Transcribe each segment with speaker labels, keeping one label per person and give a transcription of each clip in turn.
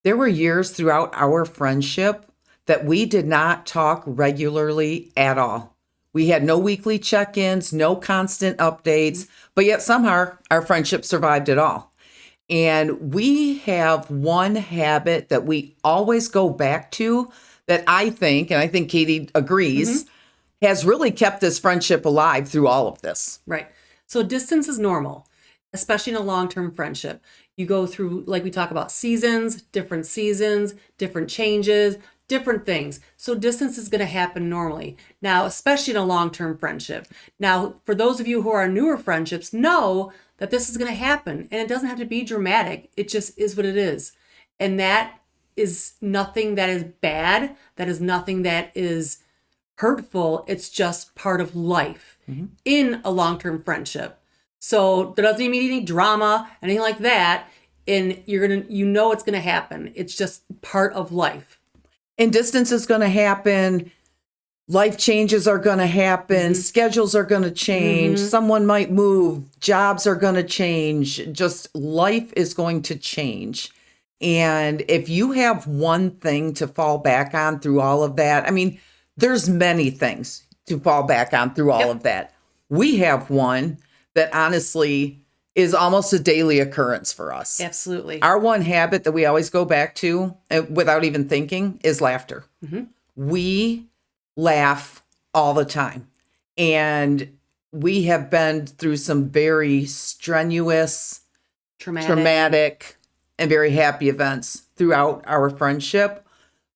Speaker 1: There were years throughout our friendship that we did not talk regularly at all. We had no weekly check-ins, no constant updates, but yet somehow our friendship survived it all. And we have one habit that we always go back to that I think, and I think Katie agrees, has really kept this friendship alive through all of this.
Speaker 2: Right. So distance is normal, especially in a long-term friendship. You go through, like we talk about, seasons, different changes, different things. So distance is going to happen normally. Now, especially in a long-term friendship. Now, for those of you who are newer friendships, know that this is going to happen. And it doesn't have to be dramatic. It just is what it is. And that is nothing that is bad. That is nothing that is hurtful. It's just part of life in a long-term friendship. So there doesn't even need any drama, anything like that. And you know it's gonna happen. It's just part of life.
Speaker 1: And distance is gonna happen. Life changes are gonna happen. Schedules are gonna change. Someone might move. Jobs are gonna change. Just life is going to change. And if you have one thing to fall back on through all of that, I mean, there's many things to fall back on through all of that. We have one that honestly is almost a daily occurrence for us.
Speaker 2: Absolutely.
Speaker 1: Our one habit that we always go back to without even thinking is laughter. We laugh all the time. And we have been through some very strenuous, traumatic, and very happy events throughout our friendship.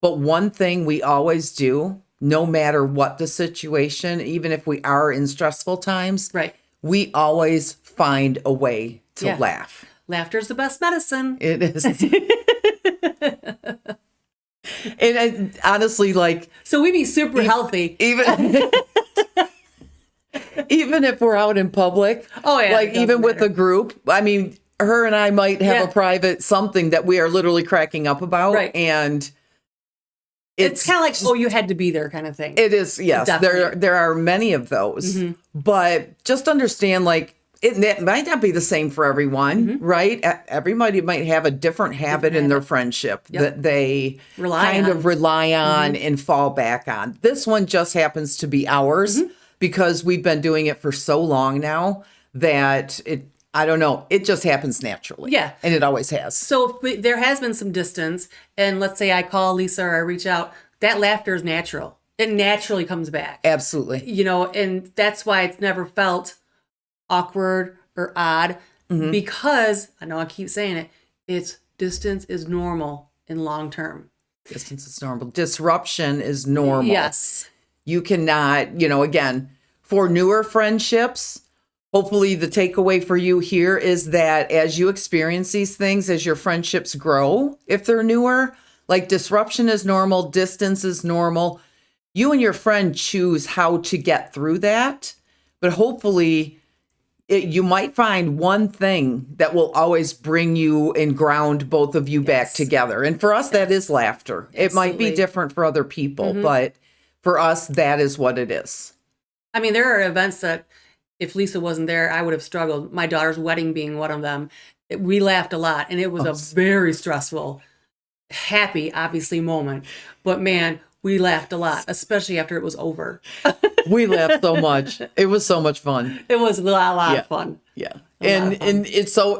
Speaker 1: But one thing we always do, no matter what the situation, even if we are in stressful times, we always find a way to laugh.
Speaker 2: Laughter's the best medicine.
Speaker 1: It is. And honestly, like...
Speaker 2: So we be super healthy.
Speaker 1: Even if we're out in public.
Speaker 2: Oh, yeah.
Speaker 1: Like, even with a group. I mean, her and I might have a private something that we are literally cracking up about.
Speaker 2: Right.
Speaker 1: And...
Speaker 2: It's kind of like, oh, you had to be there kind of thing.
Speaker 1: It is, yes. There are many of those. But just understand, like, it might not be the same for everyone, right? Everybody might have a different habit in their friendship that they rely on and fall back on. This one just happens to be ours because we've been doing it for so long now that I don't know. It just happens naturally.
Speaker 2: Yeah.
Speaker 1: And it always has.
Speaker 2: So if there has been some distance, and let's say I call Lisa or I reach out, that laughter is natural. It naturally comes back.
Speaker 1: Absolutely.
Speaker 2: You know, and that's why it's never felt awkward or odd because, I know I keep saying it, distance is normal in long term.
Speaker 1: Distance is normal. Disruption is normal.
Speaker 2: Yes.
Speaker 1: You cannot, again, for newer friendships, hopefully the takeaway for you here is that as you experience these things, as your friendships grow, if they're newer, like disruption is normal, distance is normal. You and your friend choose how to get through that. But hopefully you might find one thing that will always bring you and ground both of you back together. And for us, that is laughter. Absolutely. It might be different for other people, but for us, that is what it is.
Speaker 2: I mean, there are events that if Lisa wasn't there, I would have struggled. My daughter's wedding being one of them. We laughed a lot, and it was a very stressful, happy, obviously, moment. But man, we laughed a lot, especially after it was over.
Speaker 1: We laughed so much. It was so much fun.
Speaker 2: It was a lot of fun.
Speaker 1: Yeah. And it's so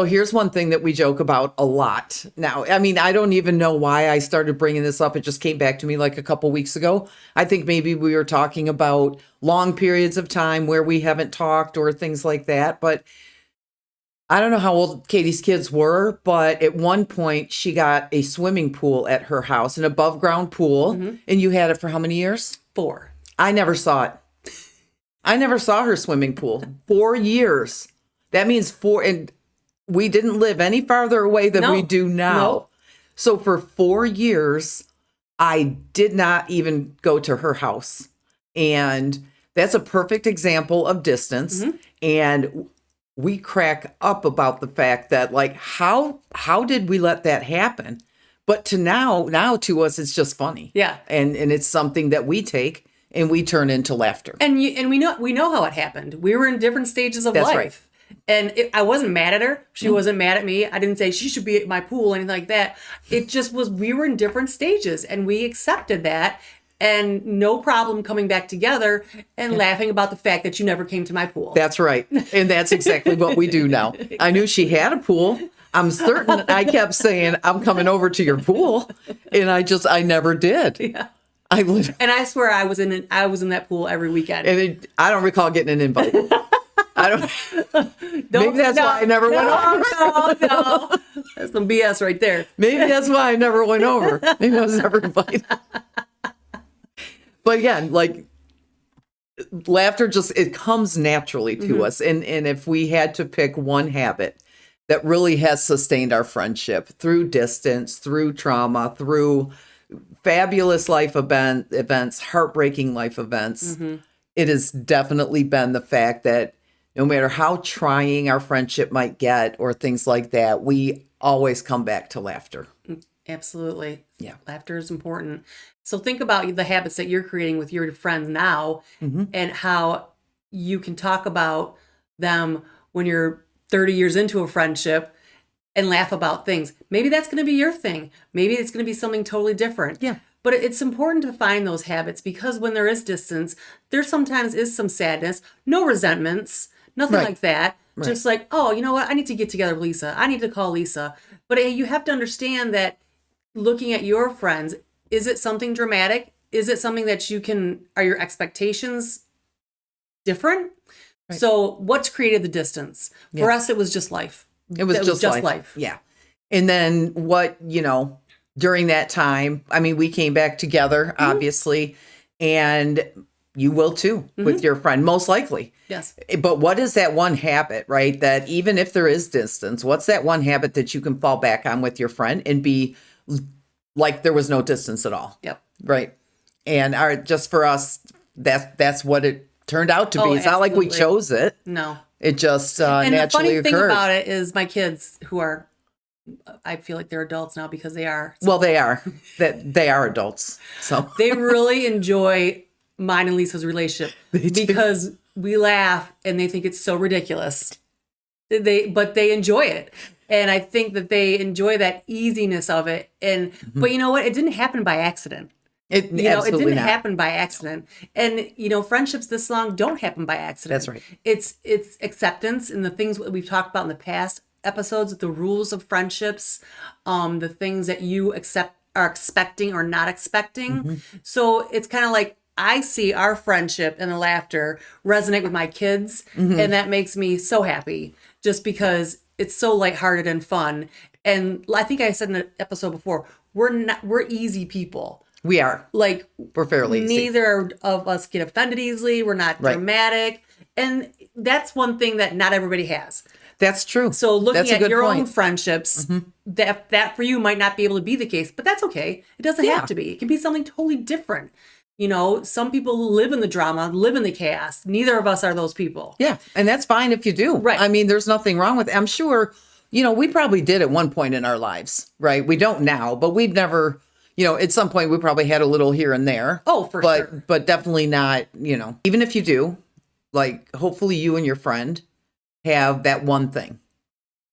Speaker 1: here's one thing that we joke about a lot now. I mean, I don't even know why I started bringing this up. It just came back to me like a couple weeks ago. I think maybe we were talking about long periods of time where we haven't talked or things like that. But I don't know how old Katie's kids were, but at one point she got a swimming pool at her house, an above ground pool. And you had it for how many years?
Speaker 2: 4.
Speaker 1: I never saw it. I never saw her swimming pool. 4 years. That means 4, and we didn't live any farther away than we do now. No. So for 4 years, I did not even go to her house. And that's a perfect example of distance. And we crack up about the fact that, like, how did we let that happen? But to now to us, it's just funny.
Speaker 2: Yeah.
Speaker 1: And it's something that we take and we turn into laughter.
Speaker 2: And we know how it happened. We were in different stages of life.
Speaker 1: Right.
Speaker 2: And I wasn't mad at her. She wasn't mad at me. I didn't say she should be at my pool, anything like that. It just was, we were in different stages and we accepted that. And no problem coming back together and laughing about the fact that you never came to my pool.
Speaker 1: That's right. And that's exactly what we do now. I knew she had a pool. I'm certain I kept saying, I'm coming over to your pool. And I never did.
Speaker 2: Yeah.
Speaker 1: And
Speaker 2: I swear I was in that pool every weekend.
Speaker 1: And I don't recall getting an invite. I don't. Maybe that's why I never went over.
Speaker 2: No. That's some BS right there.
Speaker 1: Maybe that's why I never went over. Maybe I was never invited. But again, like laughter it comes naturally to us. And if we had to pick one habit that really has sustained our friendship through distance, through trauma, through fabulous life events, heartbreaking life events, it has definitely been the fact that no matter how trying our friendship might get or things like that, we always come back to laughter.
Speaker 2: Absolutely.
Speaker 1: Yeah.
Speaker 2: Laughter is important. So think about the habits that you're creating with your friends now and how you can talk about them when you're 30 years into a friendship and laugh about things. Maybe that's going to be your thing. Maybe it's going to be something totally different.
Speaker 1: Yeah.
Speaker 2: But it's important to find those habits because when there is distance, there sometimes is some sadness, no resentments, nothing like that. Right. Just like, oh, you know what? I need to get together with Lisa. I need to call Lisa. But you have to understand that looking at your friends, is it something dramatic? Is it something that are your expectations different? Right. So what's created the distance? For us, it was just life.
Speaker 1: It was just life. Yeah. And then during that time, I mean, we came back together, obviously, and you will too with your friend, most likely.
Speaker 2: Yes.
Speaker 1: But what is that one habit, right? That even if there is distance, what's that one habit that you can fall back on with your friend and be like there was no distance at all?
Speaker 2: Yep.
Speaker 1: Right. And just for us, that's what it turned out to be. It's not like we chose it.
Speaker 2: No.
Speaker 1: It just
Speaker 2: and
Speaker 1: naturally
Speaker 2: the funny thing
Speaker 1: occurred.
Speaker 2: about it is my kids who are, I feel like they're adults now because they are.
Speaker 1: Well, they are. They are adults. So
Speaker 2: they really enjoy mine and Lisa's relationship because we laugh and they think it's so ridiculous. But they enjoy it. And I think that they enjoy that easiness of it. And but you know what? It didn't happen by accident.
Speaker 1: It didn't
Speaker 2: happen by accident. And friendships this long don't happen by accident.
Speaker 1: That's right.
Speaker 2: It's acceptance and the things that we've talked about in the past episodes, the rules of friendships, the things that you are expecting or not expecting. So it's kind of like I see our friendship and the laughter resonate with my kids, and that makes me so happy just because it's so lighthearted and fun. And I think I said in an episode before, we're easy people.
Speaker 1: We are.
Speaker 2: Like,
Speaker 1: we're fairly easy.
Speaker 2: Neither of us get offended easily. We're not dramatic. And that's one thing that not everybody has.
Speaker 1: That's true.
Speaker 2: So looking at your own friendships, that for you might not be able to be the case, but that's okay. It doesn't have to be. It can be something totally different. Some people live in the drama, live in the chaos. Neither of us are those people.
Speaker 1: Yeah. And that's fine if you do.
Speaker 2: Right.
Speaker 1: I mean, there's nothing wrong with it. I'm sure, we probably did at one point in our lives, right? We don't now, but we've never, at some point we probably had a little here and there.
Speaker 2: Oh, for sure.
Speaker 1: But definitely not, even if you do, like hopefully you and your friend have that one thing,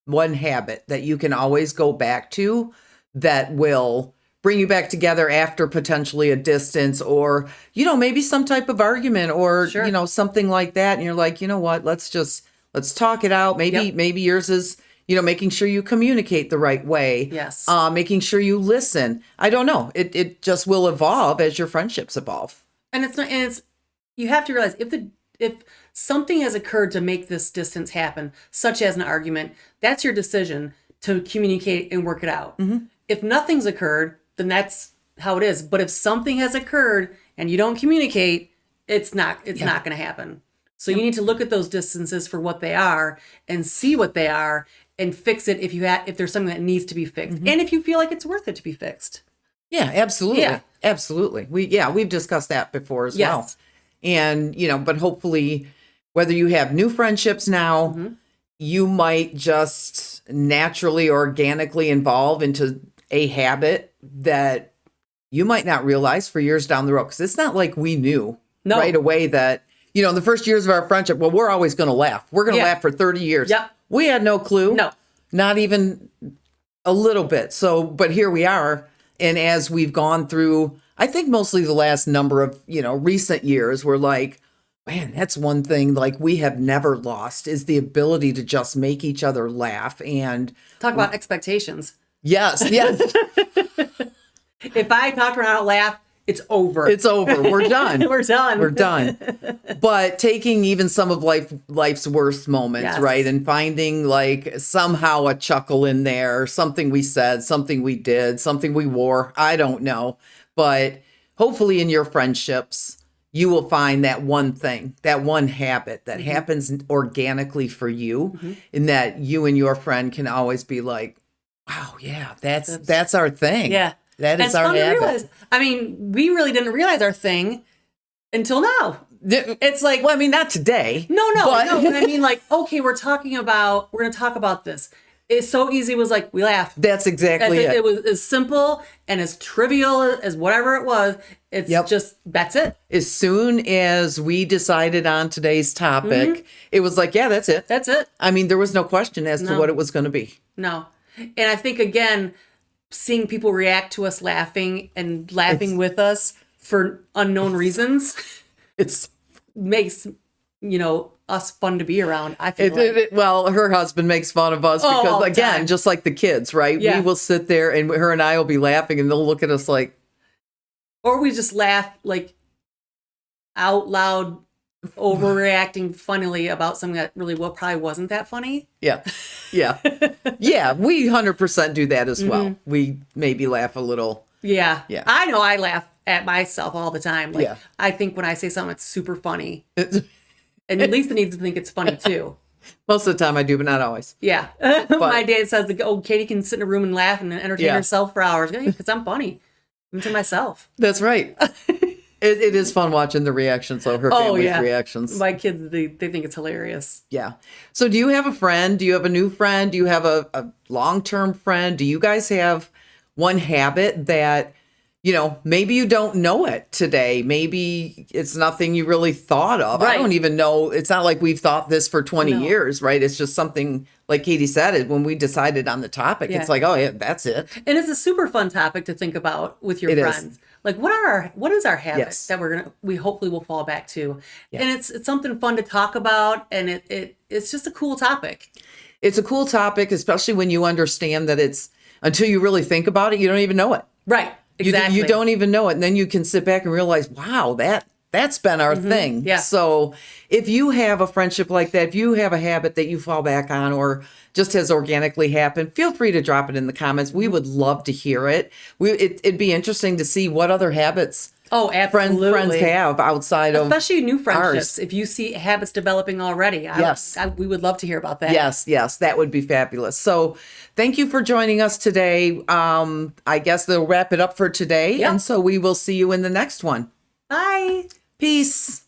Speaker 1: one habit that you can always go back to that will bring you back together after potentially a distance or, maybe some type of argument or, something like that. And you're like, you know what, let's talk it out. Maybe yours is, making sure you communicate the right way.
Speaker 2: Yes.
Speaker 1: Making sure you listen. I don't know. It just will evolve as your friendships evolve.
Speaker 2: And you have to realize if something has occurred to make this distance happen, such as an argument, that's your decision to communicate and work it out. If nothing's occurred, then that's how it is. But if something has occurred and you don't communicate, it's not going to happen. So you need to look at those distances for what they are and see what they are and fix it if there's something that needs to be fixed. And if you feel like it's worth it to be fixed.
Speaker 1: Yeah, absolutely. Yeah. Absolutely. We've discussed that before as well. And, but hopefully whether you have new friendships now, you might just naturally, organically evolve into a habit that you might not realize for years down the road. Because it's not like we knew right away that, the first years of our friendship, well, we're always going to laugh. We're going to
Speaker 2: Yeah.
Speaker 1: laugh for 30 years.
Speaker 2: Yep.
Speaker 1: We had no clue.
Speaker 2: No.
Speaker 1: Not even a little bit. So, but here we are. And as we've gone through, I think mostly the last number of, recent years, we're like, man, that's one thing like we have never lost is the ability to just make each other laugh. And
Speaker 2: Talk about expectations.
Speaker 1: yes, yes,
Speaker 2: If I talk around and laugh, it's over.
Speaker 1: it's over. We're done.
Speaker 2: We're done.
Speaker 1: We're done. But taking even some of life's worst moments,
Speaker 2: Yes.
Speaker 1: right? And finding like somehow a chuckle in there, something we said, something we did, something we wore. I don't know. But hopefully in your friendships, you will find that one thing, that one habit that happens organically for you, and that you and your friend can always be like, wow, yeah, that's our thing.
Speaker 2: Yeah.
Speaker 1: That is
Speaker 2: It's
Speaker 1: our
Speaker 2: fun to
Speaker 1: habit.
Speaker 2: realize. I mean, we really didn't realize our thing until now. It's like,
Speaker 1: Well, I mean, not today.
Speaker 2: no,
Speaker 1: but-
Speaker 2: but I mean, like, okay, we're going to talk about this. It's so easy. It was like, we laughed.
Speaker 1: That's exactly it.
Speaker 2: It was as simple and as trivial as whatever it was. It's
Speaker 1: Yep.
Speaker 2: just, that's it.
Speaker 1: As soon as we decided on today's topic, it was like, yeah, that's it.
Speaker 2: That's it.
Speaker 1: I mean, there was no question as to
Speaker 2: No.
Speaker 1: what it was going to be.
Speaker 2: No. And I think, again, seeing people react to us laughing and laughing with us for unknown reasons
Speaker 1: It's
Speaker 2: makes, us fun to be around. I feel
Speaker 1: well, her husband makes fun of us
Speaker 2: Oh, all
Speaker 1: because,
Speaker 2: the
Speaker 1: again,
Speaker 2: time.
Speaker 1: just like the kids, right?
Speaker 2: Yeah.
Speaker 1: We will sit there and her and I will be laughing and they'll look at us like,
Speaker 2: or we just laugh like out loud, overreacting funnily about something that really probably wasn't that funny.
Speaker 1: yeah, yeah, yeah. We 100% do that as well. We maybe laugh a little.
Speaker 2: Yeah.
Speaker 1: Yeah.
Speaker 2: I know I laugh at myself all the time. Like,
Speaker 1: Yeah.
Speaker 2: I think when I say something that's super funny, and Lisa needs to think it's funny too.
Speaker 1: Most of the time I do, but not always.
Speaker 2: Yeah. My dad says, Katie can sit in a room and laugh and entertain
Speaker 1: Yeah.
Speaker 2: herself for hours. Because I'm funny. Even to myself.
Speaker 1: That's right. It is fun watching the reactions of her family's reactions.
Speaker 2: My kids, they think it's hilarious.
Speaker 1: Yeah. So do you have a friend? Do you have a new friend? Do you have a long-term friend? Do you guys have one habit that, maybe you don't know it today. Maybe it's nothing you really thought of. I
Speaker 2: Right.
Speaker 1: don't even know. It's not like we've thought this for 20
Speaker 2: No.
Speaker 1: years, right? It's just something, like Katie said, when we decided on the topic,
Speaker 2: Yeah.
Speaker 1: it's like, oh, yeah, that's it.
Speaker 2: And it's a super fun topic to think about with your
Speaker 1: It is.
Speaker 2: friends. Like, what is our habit
Speaker 1: Yes.
Speaker 2: that we hopefully will fall back to? And it's something fun to talk about, and it's just a cool topic.
Speaker 1: It's a cool topic, especially when you understand that until you really think about it, you don't even know it.
Speaker 2: Right. Exactly.
Speaker 1: You don't even know it. And then you can sit back and realize, wow, that's been our thing.
Speaker 2: Yeah.
Speaker 1: So if you have a friendship like that, if you have a habit that you fall back on or just has organically happened, feel free to drop it in the comments. We would love to hear it. It'd be interesting to see what other habits
Speaker 2: Oh,
Speaker 1: friends
Speaker 2: absolutely.
Speaker 1: have outside of.
Speaker 2: Especially new friendships.
Speaker 1: ours.
Speaker 2: If you see habits developing already,
Speaker 1: Yes.
Speaker 2: we would love to hear about that.
Speaker 1: Yes, that would be fabulous. So thank you for joining us today. I guess they'll wrap it up for today.
Speaker 2: Yep.
Speaker 1: And so we will see you in the next one.
Speaker 2: Bye.
Speaker 1: Peace.